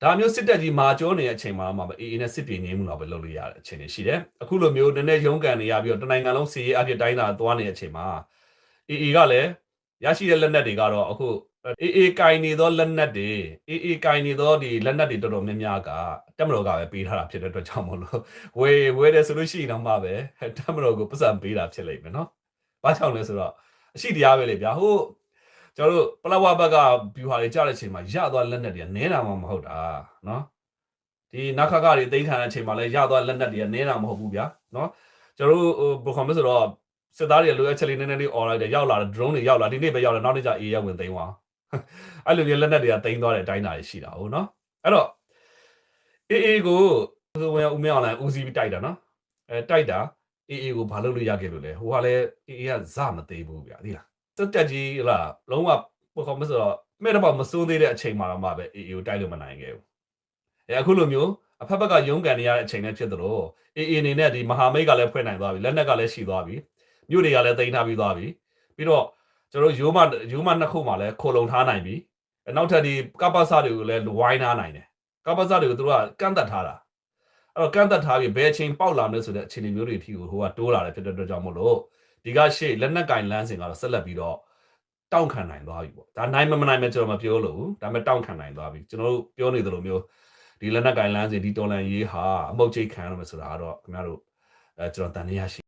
ဒါမျိုးစစ်တပ်ကြီးမာကျောနေတဲ့အချိန်မှာမှပဲအေးနဲ့စစ်ပြေငင်းမှုတော့ပဲလုပ်လို့ရတဲ့အချိန်တွေရှိတယ်အခုလိုမျိုးနည်းနည်းရုန်းကန်နေရပြီးတော့တနိုင်ငံလုံးစီရေးအဖြစ်တိုင်းတာသွားနေတဲ့အချိန်မှာအေးကလည်းရရှိတဲ့လက်နက်တွေကတော့အခုအေးကင်နေသောလက်နက်တွေအေးကင်နေသောဒီလက်နက်တွေတော်တော်များများကတက်မတော်ကပဲပေးထားတာဖြစ်တဲ့အတွက်ကြောင့်မလို့ဝေတယ်ဆိုလို့ရှိရင်တော့မှပဲတက်မတော်ကိုပတ်စံပေးတာဖြစ်လိမ့်မယ်နော်။ဘာကြောင့်လဲဆိုတော့အရှိတရားပဲလေဗျာဟိုကျွန်တော်တို့ပလဝဘက်ကဗျူဟာတွေကြားတဲ့အချိန်မှာရသွားလက်နက်တွေကနဲတာမှမဟုတ်တာနော်ဒီနခခတွေတိတ်ခံတဲ့အချိန်မှာလည်းရသွားလက်နက်တွေကနဲတာမဟုတ်ဘူးဗျာနော်ကျွန်တော်တို့ဘယ်ခေါ်မလဲဆိုတော့စစ်သားတွေလိုအပ်ချက်လေးနည်းနည်းလေးអော်လိုက်တယ်ရောက်လာတယ် drone တွေရောက်လာဒီနေ့ပဲရောက်လာနောက်နေ့ကျအေးရဝင်သိမ်းသွားအဲ့လိုမျိုးလက်နက်တွေကတိမ်းသွားတဲ့အတိုင်းတာတွေရှိတာဟုတ်နော်အဲ့တော့အေးကိုဆိုဝင်ဦးမင်းအောင်လည်းဦးစီးပြီးတိုက်တာနော်တိုက်တာအေးကိုဘာလုပ်လို့ရခဲ့လို့လဲဟိုကလည်းအေးကဇမသေးဘူးဗျာဒီလားတက်တက်ကြီးဟလာလုံးဝဘယ်ခေါ်မလဲဆိုတော့မဲ့တော့မစိုးသေးတဲ့အချိန်မှာတော့မှပဲအေးကိုတိုက်လို့မနိုင်ခဲ့ဘူးအခုလိုမျိုးအဖက်ဘက်ကရုန်းကန်နေရတဲ့အချိန်နဲ့ဖြစ်သလိုအေးအနေနဲ့ဒီမဟာမိတ်ကလည်းဖွဲ့နိုင်သွားပြီလက်နက်ကလည်းရှိသွားပြီမြို့တွေကလည်းတိမ်းထားပြီးသွားပြီပြီးတော့ကျွန်တော်ရိုးမနှစ်ခုမှလည်းခိုလုံထားနိုင်ပြီနောက်ထပ်ဒီကပ္ပစတွေကိုလည်းဝိုင်းထားနိုင်တယ်ကပ္ပစတွေကိုသူတို့ကကန့်သက်ထားတာအဲ့တော့ကန့်သက်ထားပြီးဘယ်အချိန်ပေါက်လာမလဲဆိုတဲ့အခြေအနေမျိုးတွေအထိကိုဟိုကတိုးလာတယ်ဖြစ်တဲ့အတွက်ကြောင့်မို့လို့ဒီကရှေ့လက်နက်ကင်လန်းစဉ်ကတော့ဆက်လက်ပြီးတော့တောင့်ခံနိုင်သွားပြီပေါ့ဒါနိုင်မနိုင်မဲ့ကျွန်တော်မပြောလို့ဒါပေမဲ့တောင့်ခံနိုင်သွားပြီကျွန်တော်တို့ပြောနေသလိုမျိုးဒီလက်နက်ကင်လန်းစဉ်ဒီတော်လန်ရေးဟာအမုတ်ချိတ်ခံရမယ်ဆိုတာကတော့ခင်ဗျားတို့ကျွန်တော်တန်နေရရှိ